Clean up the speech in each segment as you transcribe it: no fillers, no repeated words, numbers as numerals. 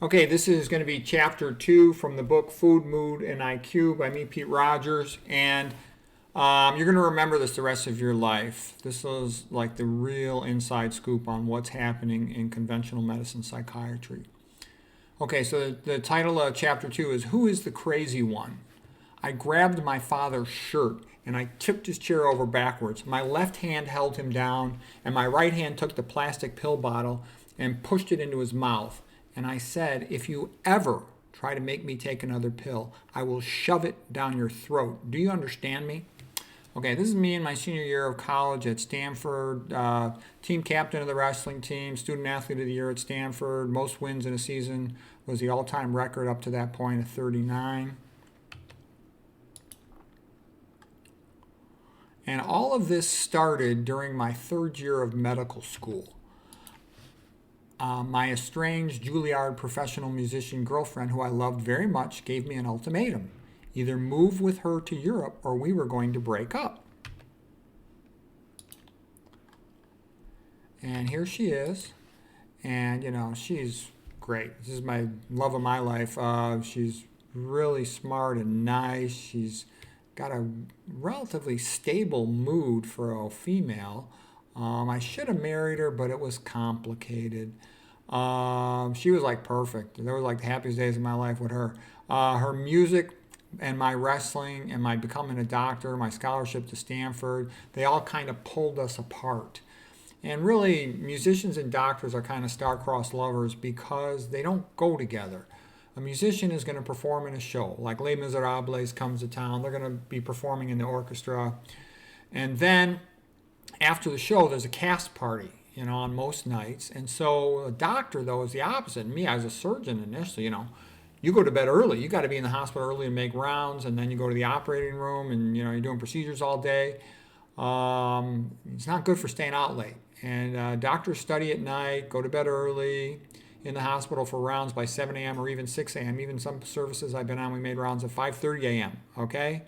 Okay, this is going to be chapter 2 from the book Food, Mood, and IQ by me, Pete Rogers. And you're going to remember this the rest of your life. This is like the real inside scoop on what's happening in conventional medicine psychiatry. Okay, so the title of chapter 2 is Who is the Crazy One? I grabbed my father's shirt and I tipped his chair over backwards. My left hand held him down, and my right hand took the plastic pill bottle and pushed it into his mouth. And I said, if you ever try to make me take another pill, I will shove it down your throat. Do you understand me? Okay, this is me in my senior year of college at Stanford, team captain of the wrestling team, student athlete of the year at Stanford. Most wins in a season was the all-time record up to that point of 39. And all of this started during my third year of medical school. My estranged Juilliard professional musician girlfriend, who I loved very much, gave me an ultimatum. Either move with her to Europe or we were going to break up. And here she is. And, she's great. This is my love of my life. She's really smart and nice. She's got a relatively stable mood for a female. I should have married her, but it was complicated. She was like perfect. There was like the happiest days of my life with her. Her music and my wrestling and my becoming a doctor, my scholarship to Stanford, they all kind of pulled us apart. And really, musicians and doctors are kind of star-crossed lovers because they don't go together. A musician is going to perform in a show, like Les Miserables comes to town. They're going to be performing in the orchestra. And then after the show, there's a cast party, on most nights. And so a doctor, though, is the opposite. Me, I was a surgeon initially, you go to bed early. You got to be in the hospital early and make rounds, and then you go to the operating room, and you're doing procedures all day. It's not good for staying out late. And doctors study at night, go to bed early, in the hospital for rounds by 7 a.m. or even 6 a.m. Even some services I've been on, we made rounds at 5:30 a.m. Okay.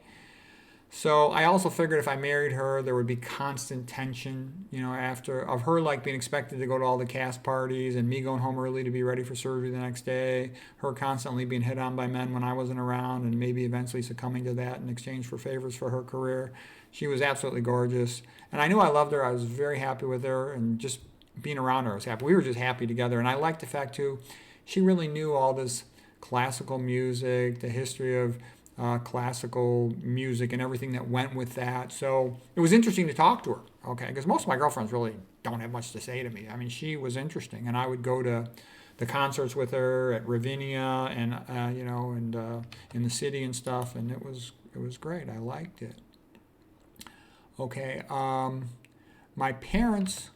So I also figured if I married her, there would be constant tension, after of her like being expected to go to all the cast parties and me going home early to be ready for surgery the next day, her constantly being hit on by men when I wasn't around and maybe eventually succumbing to that in exchange for favors for her career. She was absolutely gorgeous. And I knew I loved her. I was very happy with her, and just being around her I was happy. We were just happy together. And I liked the fact, too, she really knew all this classical music, the history of classical music and everything that went with that. So it was interesting to talk to her, okay, because most of my girlfriends really don't have much to say to me. I mean, she was interesting, and I would go to the concerts with her at Ravinia and in the city and stuff, and it was great. I liked it. Okay, my parents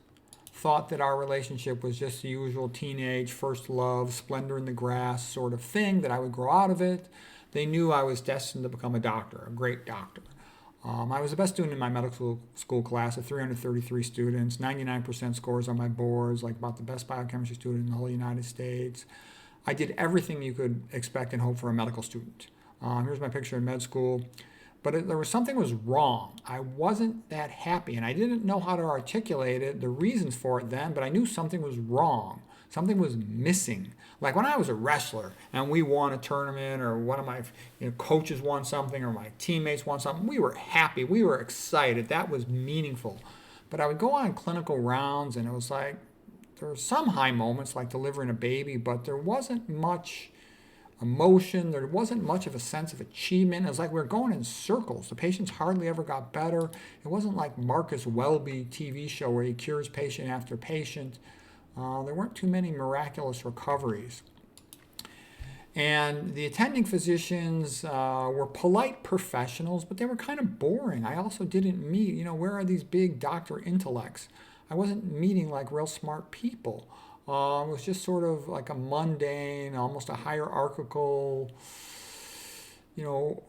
thought that our relationship was just the usual teenage first love, splendor in the grass sort of thing, that I would grow out of it. They knew I was destined to become a doctor, a great doctor. I was the best student in my medical school class of 333 students, 99% scores on my boards, like about the best biochemistry student in the whole United States. I did everything you could expect and hope for a medical student. Here's my picture in med school. But there was something was wrong. I wasn't that happy, and I didn't know how to articulate it, the reasons for it then, but I knew something was wrong. Something was missing. Like when I was a wrestler and we won a tournament, or one of my coaches won something, or my teammates won something, we were happy. We were excited. That was meaningful. But I would go on clinical rounds, and it was like there were some high moments like delivering a baby, but there wasn't much emotion. There wasn't much of a sense of achievement. It was like we were going in circles. The patients hardly ever got better. It wasn't like Marcus Welby TV show where he cures patient after patient. There weren't too many miraculous recoveries. And the attending physicians were polite professionals, but they were kind of boring. I also didn't meet, where are these big doctor intellects? I wasn't meeting like real smart people. It was just sort of like a mundane, almost a hierarchical,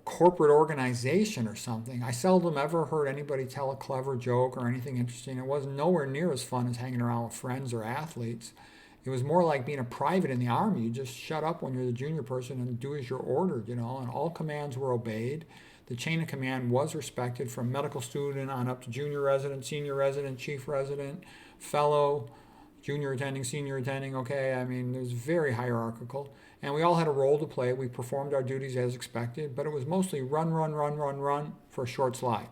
corporate organization or something. I seldom ever heard anybody tell a clever joke or anything interesting. It was nowhere near as fun as hanging around with friends or athletes. It was more like being a private in the Army. You just shut up when you're the junior person and do as you're ordered, and all commands were obeyed. The chain of command was respected from medical student on up to junior resident, senior resident, chief resident, fellow, junior attending, senior attending, okay? I mean, it was very hierarchical. And we all had a role to play. We performed our duties as expected, but it was mostly run, run, run, run, run for a short slide.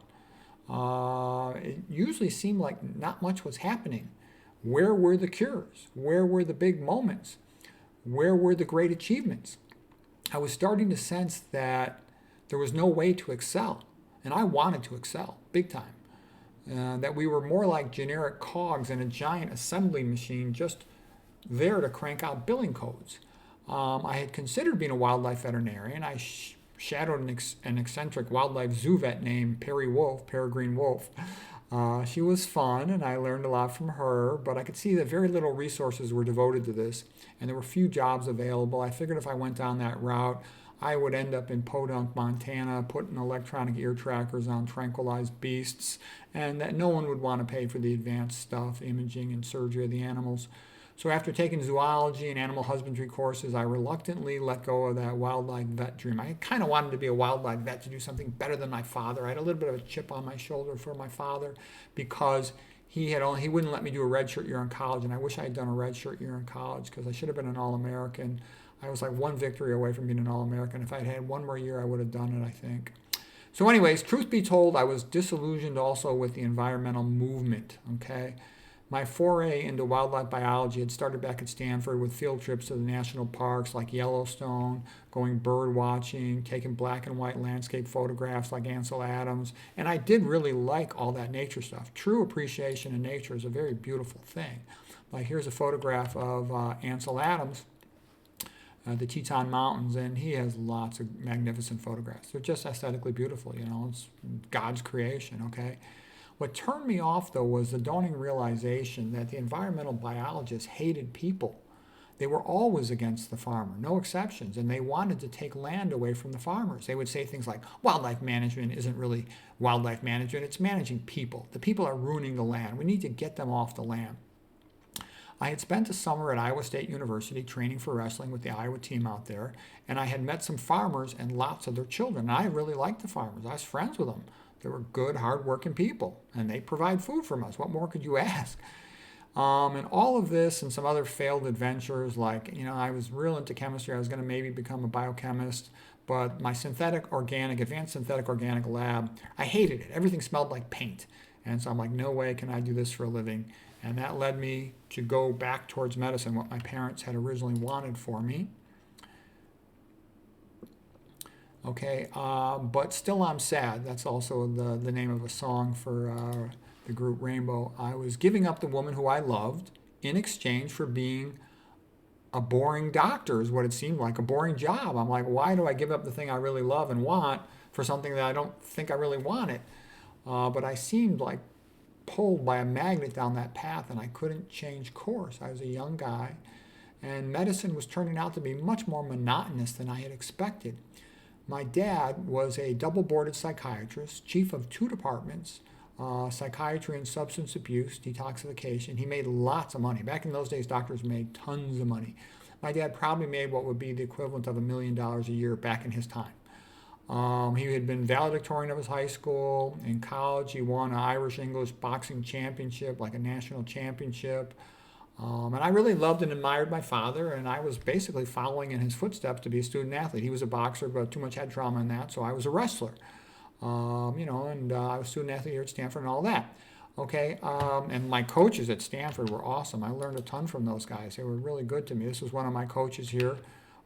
It usually seemed like not much was happening. Where were the cures? Where were the big moments? Where were the great achievements? I was starting to sense that there was no way to excel. And I wanted to excel, big time. That we were more like generic cogs in a giant assembly machine just there to crank out billing codes. I had considered being a wildlife veterinarian. I shadowed an eccentric wildlife zoo vet named Peregrine Wolf. She was fun, and I learned a lot from her, but I could see that very little resources were devoted to this, and there were few jobs available. I figured if I went down that route, I would end up in Podunk, Montana, putting electronic ear trackers on tranquilized beasts, and that no one would want to pay for the advanced stuff, imaging and surgery of the animals. So after taking zoology and animal husbandry courses, I reluctantly let go of that wildlife vet dream. I kind of wanted to be a wildlife vet, to do something better than my father. I had a little bit of a chip on my shoulder for my father because he wouldn't let me do a redshirt year in college, and I wish I had done a redshirt year in college because I should have been an All-American. I was like one victory away from being an All-American. If I'd had one more year, I would have done it, I think. So anyways, truth be told, I was disillusioned also with the environmental movement, okay? My foray into wildlife biology had started back at Stanford with field trips to the national parks like Yellowstone, going bird watching, taking black and white landscape photographs like Ansel Adams. And I did really like all that nature stuff. True appreciation in nature is a very beautiful thing. Like here's a photograph of Ansel Adams, the Teton Mountains, and he has lots of magnificent photographs. They're just aesthetically beautiful, you know, it's God's creation, okay? What turned me off, though, was the dawning realization that the environmental biologists hated people. They were always against the farmer, no exceptions, and they wanted to take land away from the farmers. They would say things like, wildlife management isn't really wildlife management, it's managing people. The people are ruining the land. We need to get them off the land. I had spent a summer at Iowa State University training for wrestling with the Iowa team out there, and I had met some farmers and lots of their children. I really liked the farmers. I was friends with them. They were good, hard-working people, and they provide food from us. What more could you ask? And all of this and some other failed adventures, like, you know, I was real into chemistry. I was going to maybe become a biochemist, but my advanced synthetic organic lab, I hated it. Everything smelled like paint. And so I'm like, no way can I do this for a living. And that led me to go back towards medicine, what my parents had originally wanted for me. Okay, but still I'm sad. That's also the name of a song for the group Rainbow. I was giving up the woman who I loved in exchange for being a boring doctor, is what it seemed like, a boring job. I'm like, why do I give up the thing I really love and want for something that I don't think I really wanted? But I seemed like pulled by a magnet down that path, and I couldn't change course. I was a young guy, and medicine was turning out to be much more monotonous than I had expected. My dad was a double-boarded psychiatrist, chief of 2 departments, psychiatry and substance abuse, detoxification. He made lots of money. Back in those days, doctors made tons of money. My dad probably made what would be the equivalent of $1 million a year back in his time. He had been valedictorian of his high school. In college, he won an Irish-English boxing championship, like a national championship. And I really loved and admired my father, and I was basically following in his footsteps to be a student athlete. He was a boxer, but too much head trauma in that, so I was a wrestler. And I was a student athlete here at Stanford and all that. Okay, and my coaches at Stanford were awesome. I learned a ton from those guys. They were really good to me. This was one of my coaches here,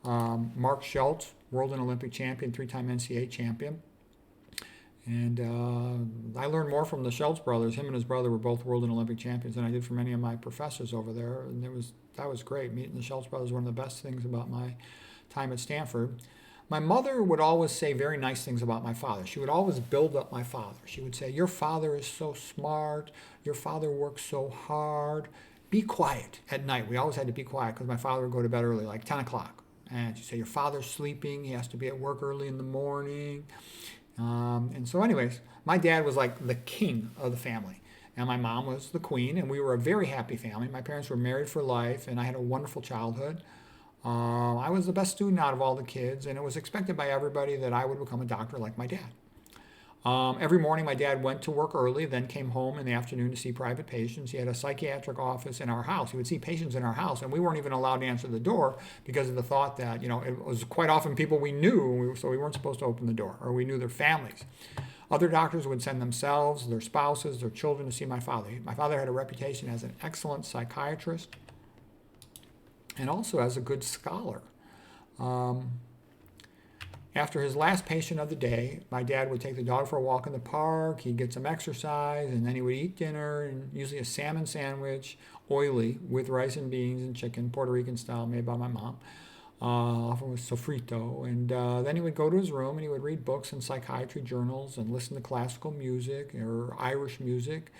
Mark Schultz, world and Olympic champion, 3-time NCAA champion. And I learned more from the Schultz brothers. Him and his brother were both world and Olympic champions, than I did from any of my professors over there. And that was great. Meeting the Schultz brothers was one of the best things about my time at Stanford. My mother would always say very nice things about my father. She would always build up my father. She would say, your father is so smart. Your father works so hard. Be quiet at night. We always had to be quiet because my father would go to bed early, like 10 o'clock. And she'd say, your father's sleeping. He has to be at work early in the morning. And so anyways, my dad was like the king of the family. And my mom was the queen. And we were a very happy family. My parents were married for life. And I had a wonderful childhood. I was the best student out of all the kids, and it was expected by everybody that I would become a doctor like my dad. Every morning, my dad went to work early, then came home in the afternoon to see private patients. He had a psychiatric office in our house. He would see patients in our house, and we weren't even allowed to answer the door because of the thought that, it was quite often people we knew, so we weren't supposed to open the door, or we knew their families. Other doctors would send themselves, their spouses, their children to see my father. My father had a reputation as an excellent psychiatrist and also as a good scholar. After his last patient of the day, my dad would take the dog for a walk in the park, he'd get some exercise, and then he would eat dinner, and usually a salmon sandwich, oily, with rice and beans and chicken, Puerto Rican style, made by my mom, often with sofrito. And then he would go to his room and he would read books and psychiatry journals and listen to classical music or Irish music.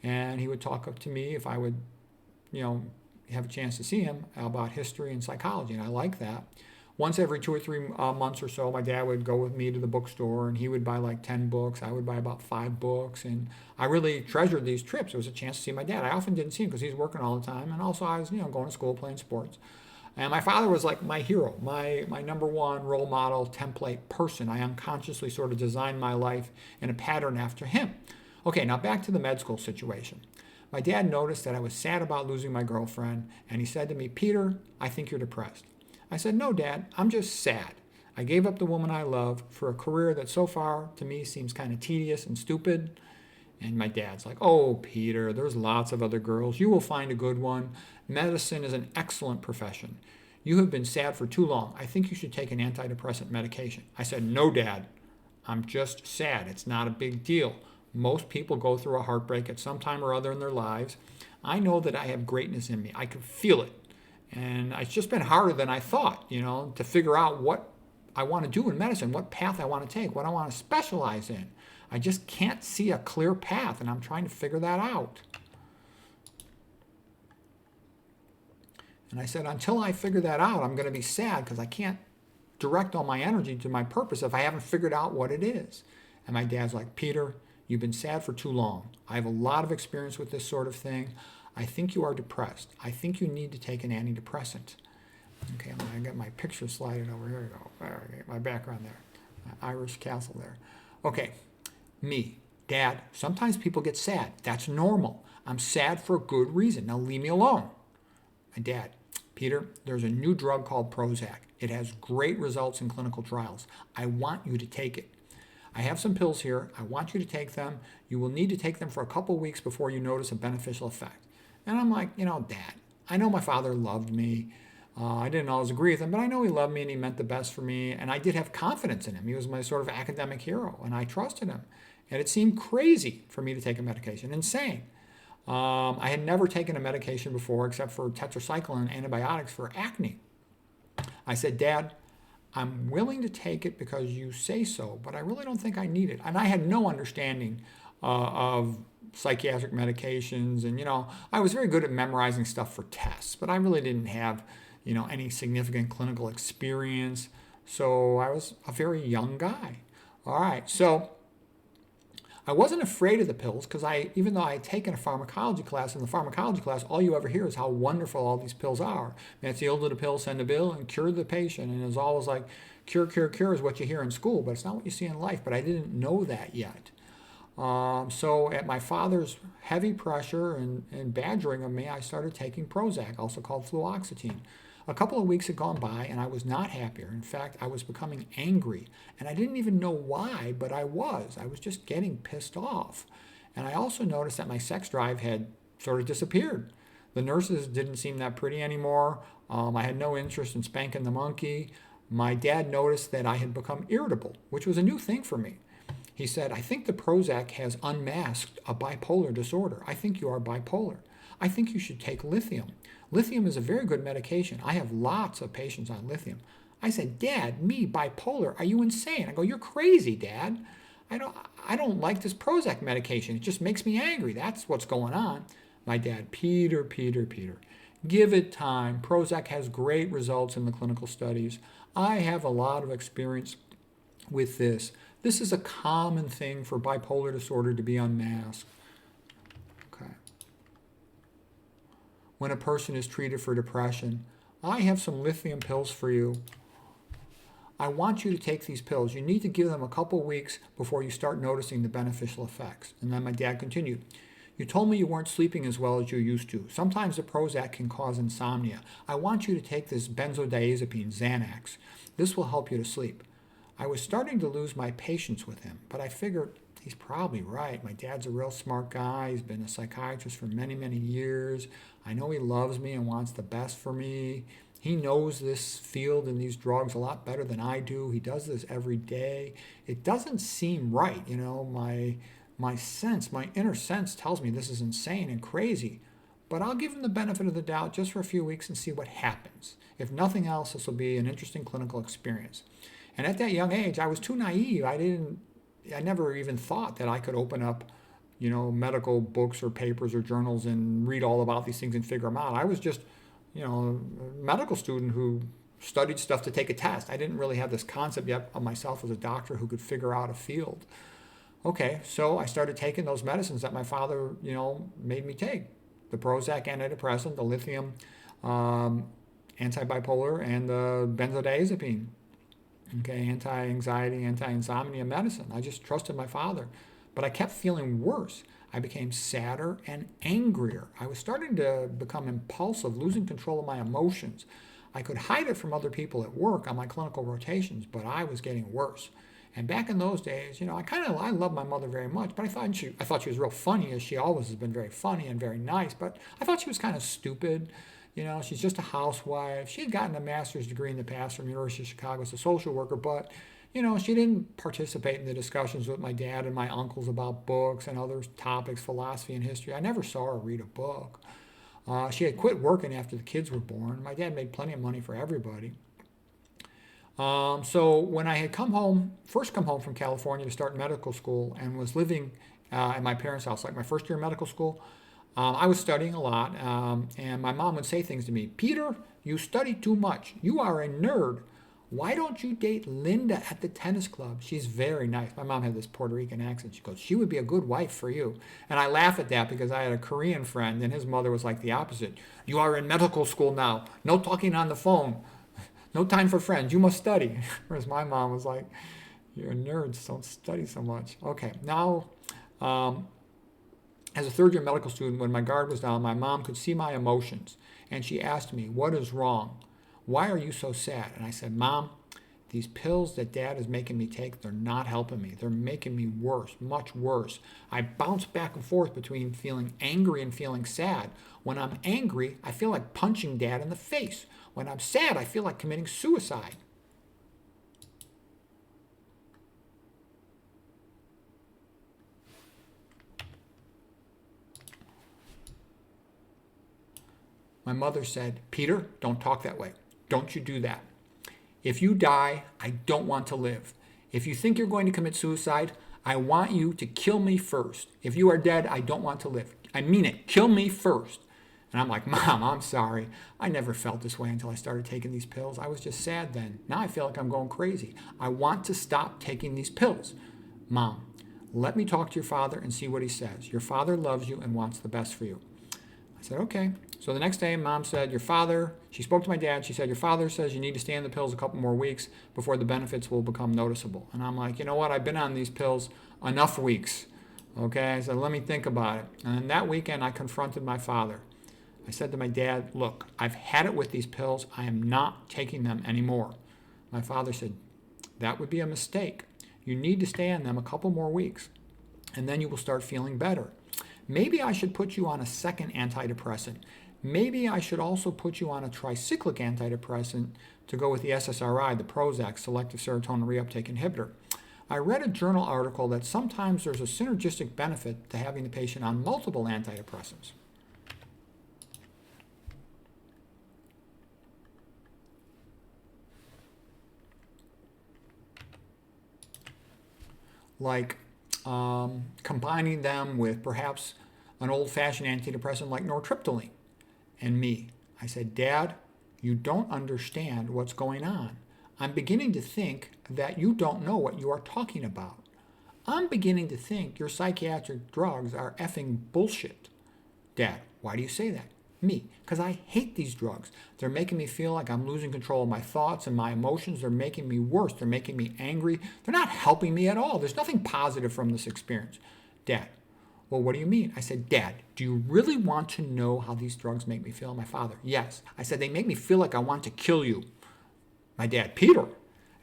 And he would talk up to me if I would, have a chance to see him about history and psychology, and I like that. Once every 2 or 3 months or so, my dad would go with me to the bookstore, and he would buy like 10 books. I would buy about 5 books, and I really treasured these trips. It was a chance to see my dad. I often didn't see him because he's working all the time, and also I was, going to school, playing sports. And my father was like my hero, my number one role model, template person. I unconsciously sort of designed my life in a pattern after him. Okay, now back to the med school situation. My dad noticed that I was sad about losing my girlfriend, and he said to me, "Peter, I think you're depressed." I said, "No, Dad, I'm just sad. I gave up the woman I love for a career that so far to me seems kind of tedious and stupid." And my dad's like, "Oh, Peter, there's lots of other girls. You will find a good one. Medicine is an excellent profession. You have been sad for too long. I think you should take an antidepressant medication." I said, "No, Dad, I'm just sad. It's not a big deal. Most people go through a heartbreak at some time or other in their lives. I know that I have greatness in me. I can feel it. And it's just been harder than I thought, to figure out what I want to do in medicine, what path I want to take, what I want to specialize in. I just can't see a clear path, and I'm trying to figure that out." And I said, "Until I figure that out, I'm going to be sad because I can't direct all my energy to my purpose if I haven't figured out what it is." And my dad's like, "Peter, you've been sad for too long. I have a lot of experience with this sort of thing. I think you are depressed. I think you need to take an antidepressant." Okay, I'm going to get my picture sliding over. Here we go. There we go. My background there. My Irish castle there. Okay, me, Dad, sometimes people get sad. That's normal. I'm sad for a good reason. Now leave me alone. My dad, "Peter, there's a new drug called Prozac. It has great results in clinical trials. I want you to take it. I have some pills here. I want you to take them. You will need to take them for a couple weeks before you notice a beneficial effect." And I'm like, Dad, I know my father loved me. I didn't always agree with him, but I know he loved me and he meant the best for me. And I did have confidence in him. He was my sort of academic hero, and I trusted him. And it seemed crazy for me to take a medication, insane. I had never taken a medication before except for tetracycline and antibiotics for acne. I said, "Dad, I'm willing to take it because you say so, but I really don't think I need it." And I had no understanding of psychiatric medications, and I was very good at memorizing stuff for tests, but I really didn't have any significant clinical experience. So I was a very young guy. All right, so I wasn't afraid of the pills because even though I had taken a pharmacology class, in the pharmacology class, all you ever hear is how wonderful all these pills are. That's the older the pill, send the bill, and cure the patient. And it's always like, cure, cure, cure is what you hear in school, but it's not what you see in life. But I didn't know that yet. So at my father's heavy pressure and badgering of me, I started taking Prozac, also called fluoxetine. A couple of weeks had gone by and I was not happier. In fact, I was becoming angry. And I didn't even know why, but I was. I was just getting pissed off. And I also noticed that my sex drive had sort of disappeared. The nurses didn't seem that pretty anymore. I had no interest in spanking the monkey. My dad noticed that I had become irritable, which was a new thing for me. He said, "I think the Prozac has unmasked a bipolar disorder. I think you are bipolar. I think you should take lithium. Lithium is a very good medication. I have lots of patients on lithium." I said, "Dad, me, bipolar? Are you insane?" I go, "You're crazy, Dad. I don't like this Prozac medication. It just makes me angry. That's what's going on." My dad, "Peter, Peter, Peter, give it time. Prozac has great results in the clinical studies. I have a lot of experience with this. This is a common thing for bipolar disorder to be unmasked." Okay. When a person is treated for depression, I have some lithium pills for you. I want you to take these pills. You need to give them a couple weeks before you start noticing the beneficial effects. And then my dad continued, you told me you weren't sleeping as well as you used to. Sometimes the Prozac can cause insomnia. I want you to take this benzodiazepine, Xanax. This will help you to sleep. I was starting to lose my patience with him, but I figured he's probably right. My dad's a real smart guy. He's been a psychiatrist for many, many years. I know he loves me and wants the best for me. He knows this field and these drugs a lot better than I do. He does this every day. It doesn't seem right, my sense, my inner sense tells me this is insane and crazy, but I'll give him the benefit of the doubt just for a few weeks and see what happens. If nothing else, this will be an interesting clinical experience. And at that young age, I was too naive. I never even thought that I could open up, medical books or papers or journals and read all about these things and figure them out. I was just, a medical student who studied stuff to take a test. I didn't really have this concept yet of myself as a doctor who could figure out a field. Okay, so I started taking those medicines that my father, made me take. The Prozac antidepressant, the lithium antibipolar, and the benzodiazepine. Okay, anti-anxiety, anti-insomnia medicine. I just trusted my father. But I kept feeling worse. I became sadder and angrier. I was starting to become impulsive, losing control of my emotions. I could hide it from other people at work on my clinical rotations, but I was getting worse. And back in those days, I loved my mother very much, but I thought she was real funny, as she always has been very funny and very nice. But I thought she was kind of stupid. She's just a housewife. She had gotten a master's degree in the past from University of Chicago as a social worker, but she didn't participate in the discussions with my dad and my uncles about books and other topics, philosophy and history. I never saw her read a book. She had quit working after the kids were born. My dad made plenty of money for everybody. So when I had first come home from California to start medical school and was living at my parents' house, like my first year of medical school, I was studying a lot, and my mom would say things to me, Peter, you study too much. You are a nerd. Why don't you date Linda at the tennis club? She's very nice. My mom had this Puerto Rican accent. She goes, she would be a good wife for you. And I laugh at that because I had a Korean friend, and his mother was like the opposite. You are in medical school now. No talking on the phone. No time for friends. You must study. Whereas my mom was like, you're nerds. Don't study so much. Okay. Now, as a third-year medical student, when my guard was down, my mom could see my emotions. And she asked me, what is wrong? Why are you so sad? And I said, Mom, these pills that Dad is making me take, they're not helping me. They're making me worse, much worse. I bounce back and forth between feeling angry and feeling sad. When I'm angry, I feel like punching Dad in the face. When I'm sad, I feel like committing suicide. My mother said, Peter, don't talk that way. Don't you do that. If you die, I don't want to live. If you think you're going to commit suicide, I want you to kill me first. If you are dead, I don't want to live. I mean it. Kill me first. And I'm like, Mom, I'm sorry. I never felt this way until I started taking these pills. I was just sad then. Now I feel like I'm going crazy. I want to stop taking these pills. Mom, let me talk to your father and see what he says. Your father loves you and wants the best for you. I said, okay. So the next day, Mom said, she spoke to my dad. She said, your father says you need to stay on the pills a couple more weeks before the benefits will become noticeable. And I'm like, you know what? I've been on these pills enough weeks. Okay. I said, let me think about it. And that weekend, I confronted my father. I said to my dad, look, I've had it with these pills. I am not taking them anymore. My father said, that would be a mistake. You need to stay on them a couple more weeks, and then you will start feeling better. Maybe I should put you on a second antidepressant. Maybe I should also put you on a tricyclic antidepressant to go with the SSRI, the Prozac, selective serotonin reuptake inhibitor. I read a journal article that sometimes there's a synergistic benefit to having the patient on multiple antidepressants. Like combining them with perhaps an old-fashioned antidepressant like nortriptyline. And me, I said, Dad, you don't understand what's going on. I'm beginning to think that you don't know what you are talking about. I'm beginning to think your psychiatric drugs are effing bullshit. Dad, why do you say that? Me, because I hate these drugs. They're making me feel like I'm losing control of my thoughts and my emotions. They're making me worse. They're making me angry. They're not helping me at all. There's nothing positive from this experience. Dad, well, what do you mean? I said, Dad, do you really want to know how these drugs make me feel? My father, yes. I said, they make me feel like I want to kill you. My dad, Peter.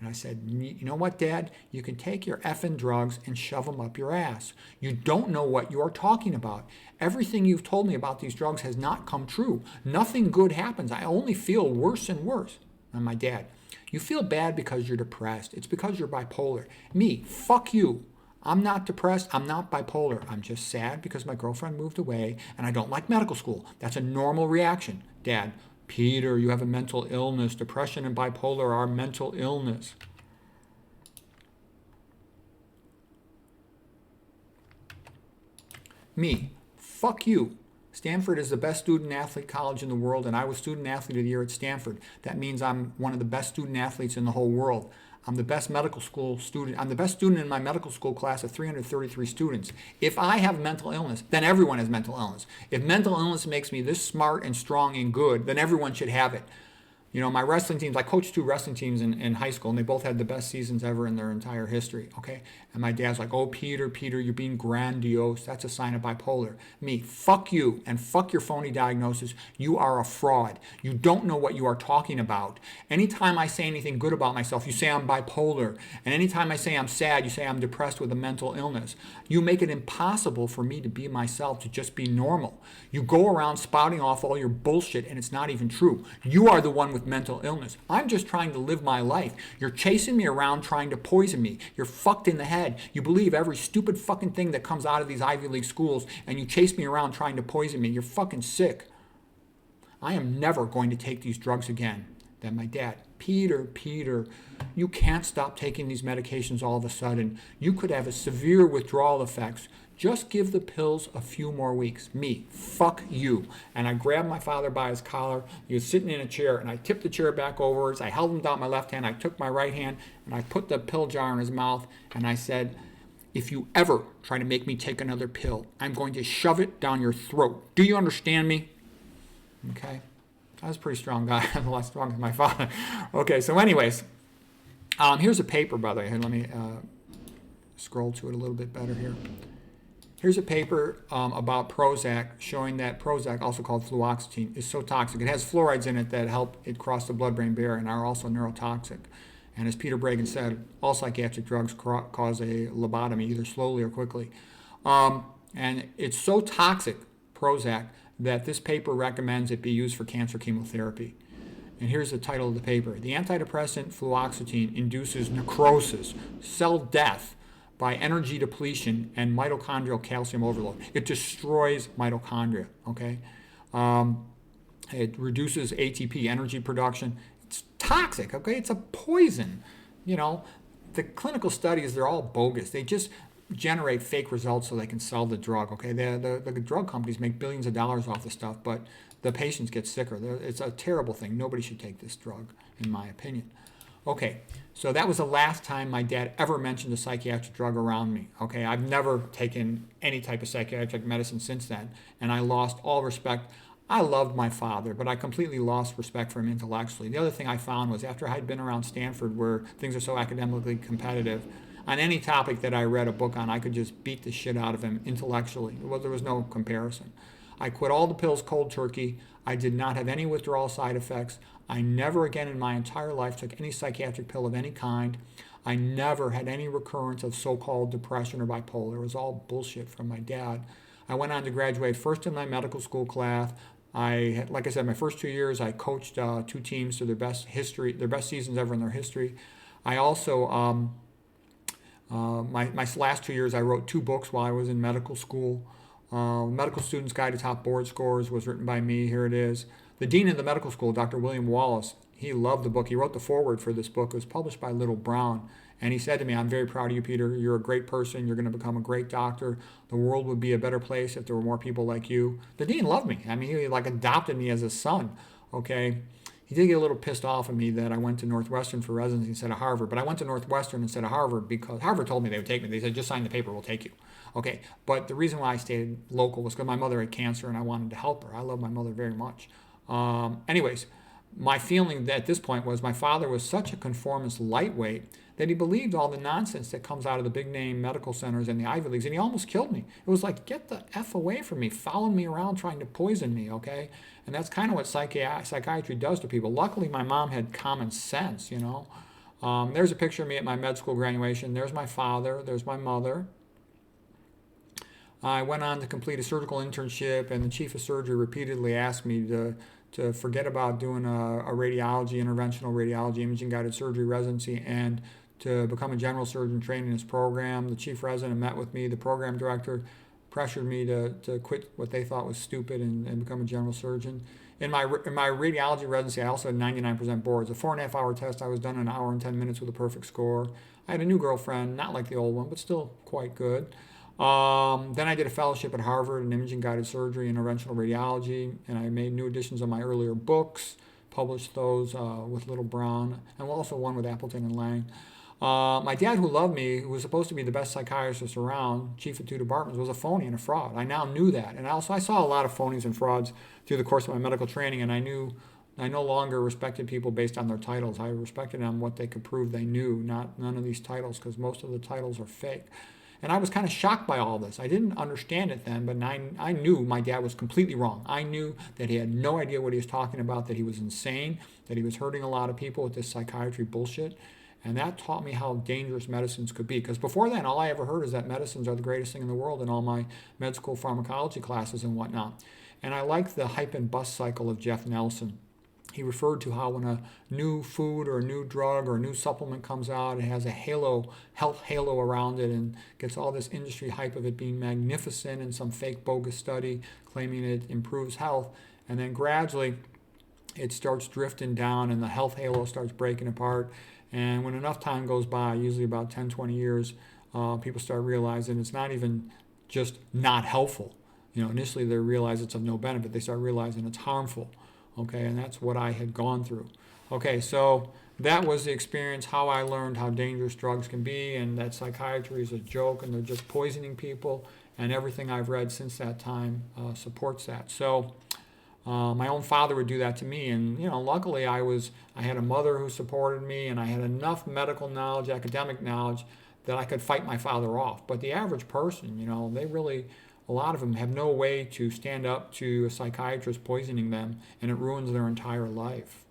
And I said, you know what, Dad? You can take your effing drugs and shove them up your ass. You don't know what you're talking about. Everything you've told me about these drugs has not come true. Nothing good happens. I only feel worse and worse. And my dad, you feel bad because you're depressed. It's because you're bipolar. Me, fuck you. I'm not depressed. I'm not bipolar. I'm just sad because my girlfriend moved away and I don't like medical school. That's a normal reaction. Dad, Peter, you have a mental illness. Depression and bipolar are mental illness. Me, fuck you. Stanford is the best student athlete college in the world, and I was student athlete of the year at Stanford. That means I'm one of the best student athletes in the whole world. I'm the best medical school student. I'm the best student in my medical school class of 333 students. If I have mental illness, then everyone has mental illness. If mental illness makes me this smart and strong and good, then everyone should have it. You know, my wrestling teams, I coached 2 wrestling teams in high school, and they both had the best seasons ever in their entire history, okay? And my dad's like, oh, Peter, you're being grandiose. That's a sign of bipolar. Me, fuck you, and fuck your phony diagnosis. You are a fraud. You don't know what you are talking about. Anytime I say anything good about myself, you say I'm bipolar. And anytime I say I'm sad, you say I'm depressed with a mental illness. You make it impossible for me to be myself, to just be normal. You go around spouting off all your bullshit, and it's not even true. You are the one with mental illness. I'm just trying to live my life. You're chasing me around trying to poison me. You're fucked in the head. You believe every stupid fucking thing that comes out of these Ivy League schools, and you chase me around trying to poison me. You're fucking sick. I am never going to take these drugs again. Then my dad, Peter, you can't stop taking these medications all of a sudden. You could have a severe withdrawal effects. Just give the pills a few more weeks. Me, fuck you. And I grabbed my father by his collar. He was sitting in a chair, and I tipped the chair back over. I held him down my left hand. I took my right hand, and I put the pill jar in his mouth, and I said, if you ever try to make me take another pill, I'm going to shove it down your throat. Do you understand me? Okay. I was a pretty strong guy. I'm a lot stronger than my father. Okay, so anyways, here's a paper, by the way. Here, let me scroll to it a little bit better here. Here's a paper about Prozac showing that Prozac, also called fluoxetine, is so toxic. It has fluorides in it that help it cross the blood-brain barrier and are also neurotoxic. And as Peter Bregan said, all psychiatric drugs cause a lobotomy, either slowly or quickly. And it's so toxic, Prozac, that this paper recommends it be used for cancer chemotherapy. And here's the title of the paper. The antidepressant fluoxetine induces necrosis, cell death, by energy depletion and mitochondrial calcium overload. It destroys mitochondria, okay? It reduces ATP, energy production. It's toxic, okay? It's a poison. You know, the clinical studies, they're all bogus. They just generate fake results so they can sell the drug, okay? The drug companies make billions of dollars off the stuff, but the patients get sicker. It's a terrible thing. Nobody should take this drug, in my opinion. Okay, so that was the last time my dad ever mentioned a psychiatric drug around me. Okay, I've never taken any type of psychiatric medicine since then, and I lost all respect. I loved my father, but I completely lost respect for him intellectually. The other thing I found was after I had been around Stanford, where things are so academically competitive, on any topic that I read a book on, I could just beat the shit out of him intellectually. Well, there was no comparison. I quit all the pills cold turkey. I did not have any withdrawal side effects. I never again in my entire life took any psychiatric pill of any kind. I never had any recurrence of so-called depression or bipolar. It was all bullshit from my dad. I went on to graduate first in my medical school class. Like I said, my first 2 years, I coached 2 teams to their best seasons ever in their history. I also, my last 2 years, I wrote 2 books while I was in medical school. Medical Student's Guide to Top Board Scores was written by me. Here it is. The dean of the medical school, Dr. William Wallace, he loved the book. He wrote the foreword for this book. It was published by Little Brown. And he said to me, I'm very proud of you, Peter. You're a great person. You're going to become a great doctor. The world would be a better place if there were more people like you. The dean loved me. I mean, he like adopted me as a son, okay? he did get a little pissed off at me that I went to Northwestern for residency instead of Harvard. But I went to Northwestern instead of Harvard because Harvard told me they would take me. They said, just sign the paper, we'll take you. Okay, but the reason why I stayed local was because my mother had cancer and I wanted to help her. I love my mother very much. Anyways, my feeling at this point was my father was such a conformist lightweight that he believed all the nonsense that comes out of the big name medical centers and the Ivy Leagues, and he almost killed me. It was like, get the F away from me, following me around trying to poison me, okay? And that's kind of what psychiatry does to people. Luckily, my mom had common sense, you know. There's a picture of me at my med school graduation. There's my father, there's my mother. I went on to complete a surgical internship, and the chief of surgery repeatedly asked me to forget about doing a radiology, interventional radiology, imaging guided surgery residency, and to become a general surgeon trained in his program. The chief resident met with me. The program director pressured me to quit what they thought was stupid and become a general surgeon. In my radiology residency, I also had 99% boards. A 4.5 hour test I was done in an hour and 10 minutes with a perfect score. I had a new girlfriend, not like the old one, but still quite good. Then I did a fellowship at Harvard in imaging guided surgery and interventional radiology, and I made new editions of my earlier books, published those with Little Brown, and also one with Appleton and Lang. My dad, who loved me, who was supposed to be the best psychiatrist around, chief of 2 departments, was a phony and a fraud. I now knew that. And also I saw a lot of phonies and frauds through the course of my medical training, and I no longer respected people based on their titles. I respected them on what they could prove they knew, none of these titles, because most of the titles are fake. And I was kind of shocked by all this. I didn't understand it then, but I knew my dad was completely wrong. I knew that he had no idea what he was talking about, that he was insane, that he was hurting a lot of people with this psychiatry bullshit. And that taught me how dangerous medicines could be. Because before then, all I ever heard is that medicines are the greatest thing in the world in all my med school pharmacology classes and whatnot. And I like the hype and bust cycle of Jeff Nelson. He referred to how when a new food or a new drug or a new supplement comes out, it has a health halo around it and gets all this industry hype of it being magnificent and some fake bogus study claiming it improves health. And then gradually it starts drifting down and the health halo starts breaking apart. And when enough time goes by, usually about 10, 20 years, people start realizing it's not even just not helpful. Initially they realize it's of no benefit. They start realizing it's harmful. Okay, and that's what I had gone through. Okay, so that was the experience, how I learned how dangerous drugs can be, and that psychiatry is a joke and they're just poisoning people, and everything I've read since that time supports that. So my own father would do that to me, and luckily I had a mother who supported me, and I had enough medical knowledge, academic knowledge, that I could fight my father off. But the average person, a lot of them have no way to stand up to a psychiatrist poisoning them, and it ruins their entire life.